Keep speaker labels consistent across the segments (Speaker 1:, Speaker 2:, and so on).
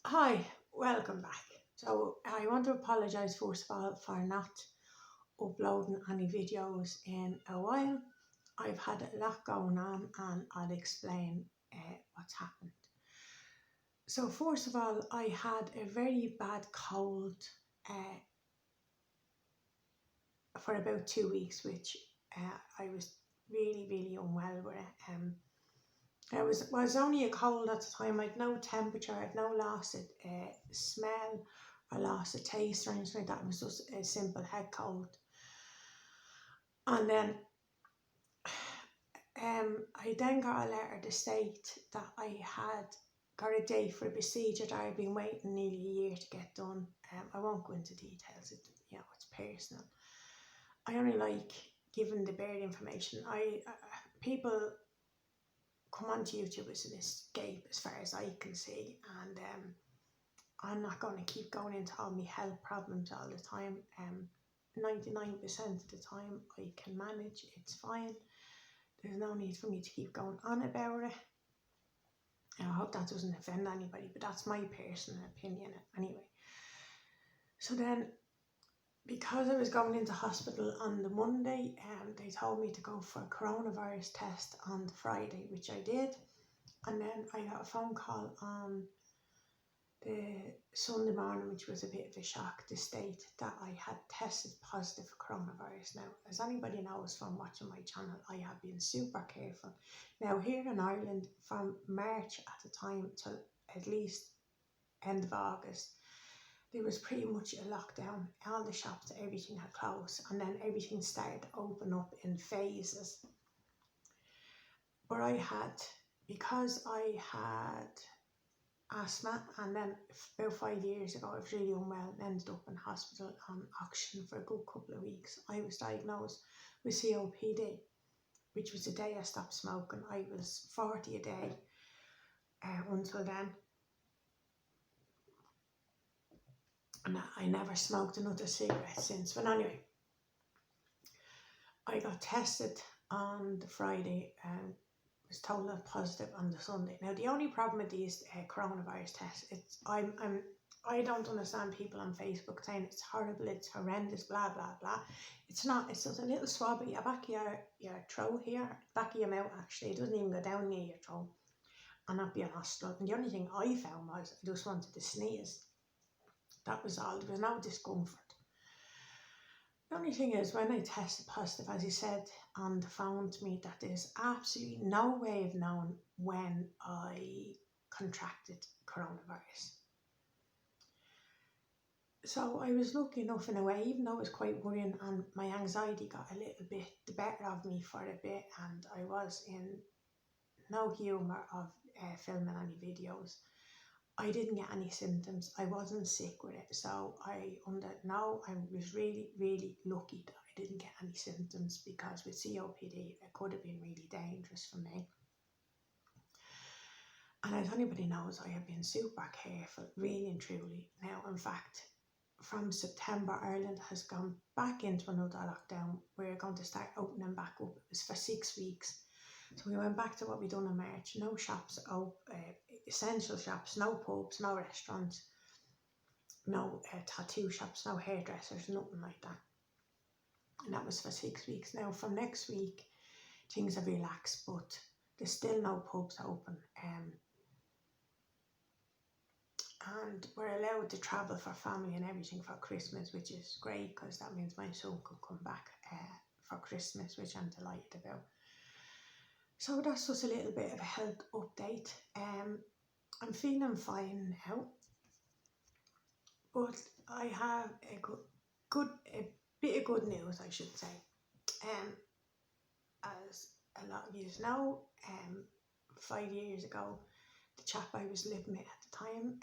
Speaker 1: Hi, welcome back. So I want to apologise first of all for not uploading any videos in a while. I've had a lot going on and I'll explain what's happened. So first of all, I had a very bad cold uh, for about 2 weeks, which I was really unwell with it. It was only a cold at the time. I'd no temperature, I'd no loss of smell or loss of taste or anything like that. It was just a simple head cold. And then I then got a letter to state that I had got a date for a procedure that I'd been waiting nearly a year to get done. I won't go into details. It's personal. I only like giving the bare information. People come onto YouTube as an escape as far as I can see, and I'm not going to keep going into all my health problems all the time. 99% of the time I can manage, it's fine. There's no need for me to keep going on about it. And I hope that doesn't offend anybody, but that's my personal opinion anyway. So then, because I was going into hospital on the Monday, they told me to go for a coronavirus test on the Friday, which I did. And then I got a phone call on the Sunday morning, which was a bit of a shock, to state that I had tested positive for coronavirus. Now, as anybody knows from watching my channel, I have been super careful. Now, here in Ireland, from March at the time till at least end of August, there was pretty much a lockdown. All the shops, everything had closed, and then everything started to open up in phases. But because I had asthma, and then about 5 years ago I was really unwell and ended up in hospital on oxygen for a good couple of weeks. I was diagnosed with COPD, which was the day I stopped smoking. I was 40 a day until then, and I never smoked another cigarette since. But anyway, I got tested on the Friday and was told I was positive on the Sunday. Now, the only problem with these coronavirus tests, I don't understand people on Facebook saying it's horrible, it's horrendous, blah blah blah. It's not. It's just a little swab at your back of your throat here, back of your mouth actually. It doesn't even go down near your throat, and not be a nostril. And the only thing I found was I just wanted to sneeze. That was all. There was no discomfort. The only thing is, when I tested positive, as he said on the phone to me, that there's absolutely no way of knowing when I contracted coronavirus. So I was lucky enough in a way, even though it was quite worrying, and my anxiety got a little bit the better of me for a bit, and I was in no humour of filming any videos. I didn't get any symptoms. I wasn't sick with it. So I was really lucky that I didn't get any symptoms, because with COPD, it could have been really dangerous for me. And as anybody knows, I have been super careful, really and truly. Now, in fact, from September, Ireland has gone back into another lockdown. We're going to start opening back up. It was for 6 weeks. So we went back to what we done in March. No shops open, essential shops, no pubs, no restaurants, no tattoo shops, no hairdressers, nothing like that. And that was for 6 weeks. Now, from next week, things are relaxed, but there's still no pubs open. And we're allowed to travel for family and everything for Christmas, which is great, because that means my son could come back for Christmas, which I'm delighted about. So that's just a little bit of a health update. I'm feeling fine now, but I have a bit of good news, I should say. As a lot of you know, 5 years ago, the chap I was living with at the time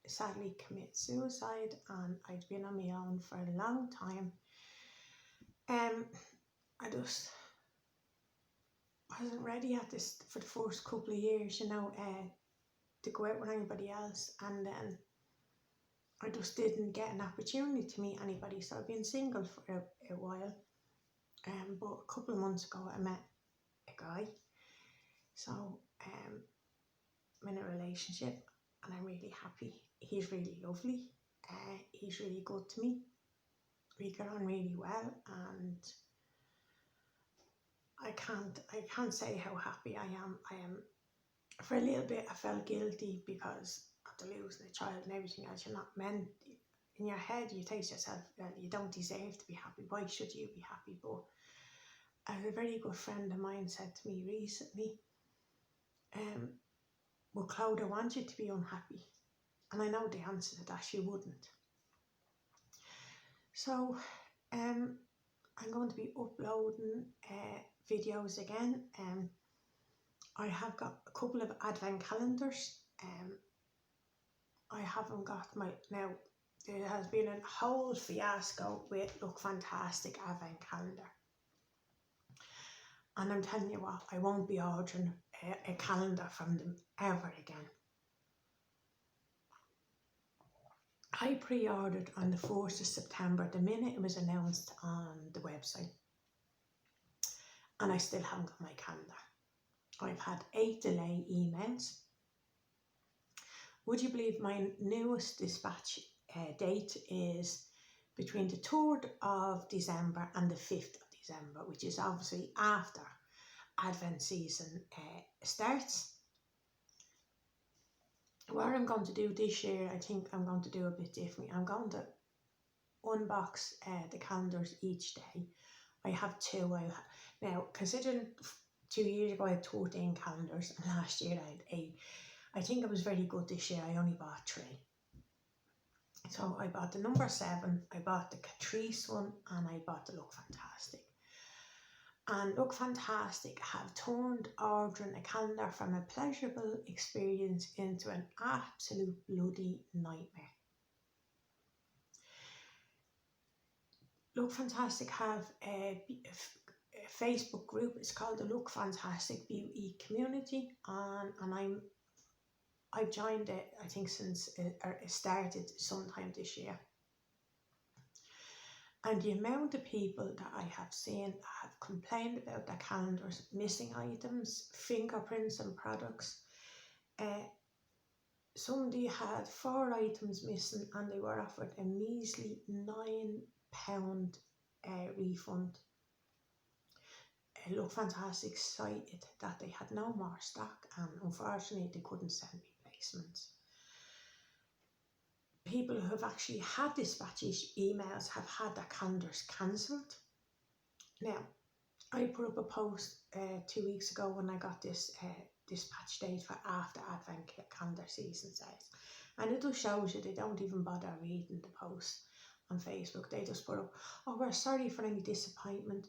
Speaker 1: sadly committed suicide, and I'd been on my own for a long time. I just wasn't ready at this for the first couple of years, to go out with anybody else, and then I just didn't get an opportunity to meet anybody. So I've been single for a while, but a couple of months ago I met a guy. So I'm in a relationship, and I'm really happy. He's really lovely. He's really good to me. We get on really well, and I can't say how happy I am. For a little bit I felt guilty because after losing a child and everything else, you're not meant, in your head you think to yourself, well, you don't deserve to be happy, why should you be happy? But as a very good friend of mine said to me recently, well, Clodagh, I want you to be unhappy. And I know the answer to that, she wouldn't. So I'm going to be uploading videos again. I have got a couple of advent calendars. I haven't got now there has been a whole fiasco with Look Fantastic advent calendar. And I'm telling you what, I won't be ordering a calendar from them ever again. I pre-ordered on the 4th of September, the minute it was announced on the website. And I still haven't got my calendar. I've had 8 delay emails. Would you believe my newest dispatch date is between the 3rd of December and the 5th of December, which is obviously after Advent season starts. What I'm going to do this year, I think I'm going to do a bit differently. I'm going to unbox the calendars each day. I have 2. Now, considering 2 years ago I had 13 calendars and last year I had 8. I think I was very good this year. I only bought 3. So I bought the number 7, I bought the Catrice one, and I bought the Look Fantastic. And Look Fantastic have turned ordering a calendar from a pleasurable experience into an absolute bloody nightmare. Look Fantastic have a Facebook group. It's called the Look Fantastic Beauty Community, and I've joined it, I think, since it started sometime this year. And the amount of people that I have seen that have complained about their calendars, missing items, fingerprints and products. Somebody had 4 items missing and they were offered a measly £9 refund. Look Fantastic cited that they had no more stock, and unfortunately they couldn't send replacements. People who have actually had dispatch emails have had their calendars cancelled. Now, I put up a post 2 weeks ago when I got this dispatch date for after Advent calendar season starts, and it just shows you they don't even bother reading the post on Facebook. They just put up, oh, we're sorry for any disappointment.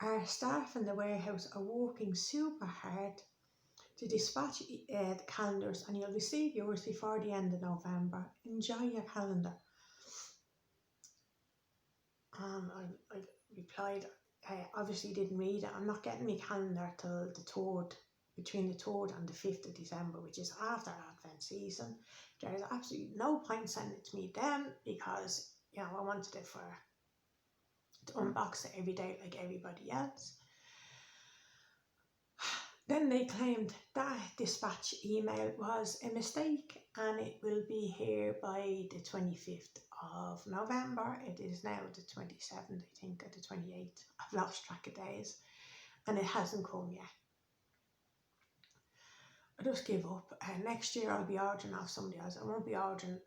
Speaker 1: Our staff in the warehouse are working super hard to dispatch the calendars, and you'll receive yours before the end of November. Enjoy your calendar. I replied, I obviously didn't read it. I'm not getting my calendar till the 3rd, between the 3rd and the 5th of December, which is after Advent season. There's absolutely no point sending it to me then, because, you know, I wanted it to unbox it every day like everybody else. Then they claimed that dispatch email was a mistake and it will be here by the 25th of November. It is now the 27th, I think, or the 28th. I've lost track of days, and it hasn't come yet. I just give up. Next year I'll be ordering off somebody else. I won't be ordering.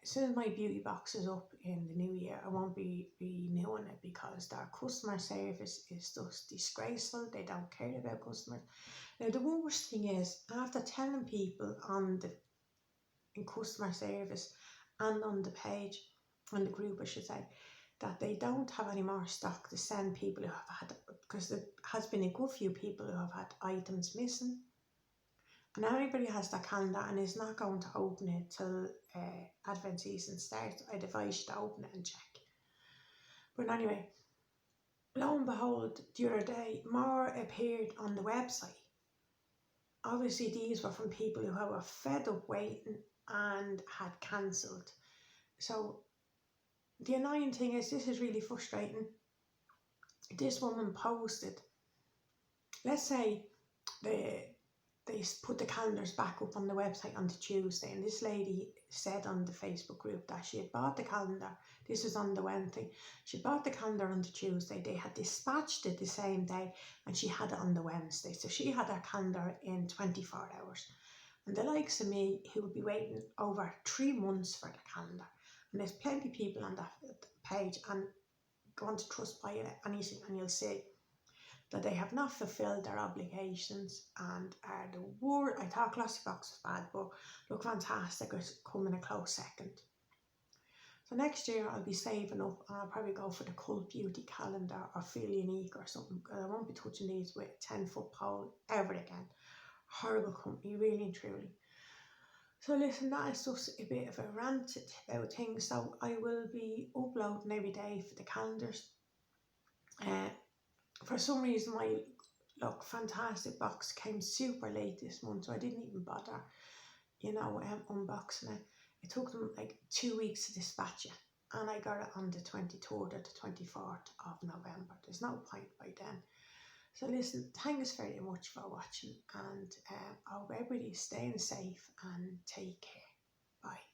Speaker 1: As soon as my beauty box is up in the new year, I won't be renewing it, because their customer service is just disgraceful. They don't care about customers. Now, the worst thing is, after telling people in customer service and on the page, on the group I should say, that they don't have any more stock to send people who have had, because there has been a good few people who have had items missing. And everybody has their calendar and is not going to open it till Advent season starts. I'd advise you to open it and check. But anyway, lo and behold, the other day, more appeared on the website. Obviously, these were from people who were fed up waiting and had cancelled. So the annoying thing is, this is really frustrating. This woman posted, let's say the they put the calendars back up on the website on the Tuesday, and this lady said on the Facebook group that she had bought the calendar. This was on the Wednesday. She bought the calendar on the Tuesday. They had dispatched it the same day, and she had it on the Wednesday. So she had her calendar in 24 hours. And the likes of me who would be waiting over 3 months for the calendar, and there's plenty of people on that page, and go on to Trustpilot anything, and you'll see that they have not fulfilled their obligations and are the worst. I thought Glossybox was bad, but look fantastic, it's coming a close second. So next year I'll be saving up, and I'll probably go for the Cult Beauty calendar or Feel Unique or something, because I won't be touching these with a 10-foot pole ever again. Horrible company, really and truly. So listen, that is just a bit of a rant about things. So I will be uploading every day for the calendars. For some reason my Look Fantastic box came super late this month, so I didn't even bother, unboxing it. It took them like 2 weeks to dispatch it, and I got it on the 23rd or the 24th of November. There's no point by then. So listen, thanks very much for watching, and I hope everybody's staying safe and take care. Bye.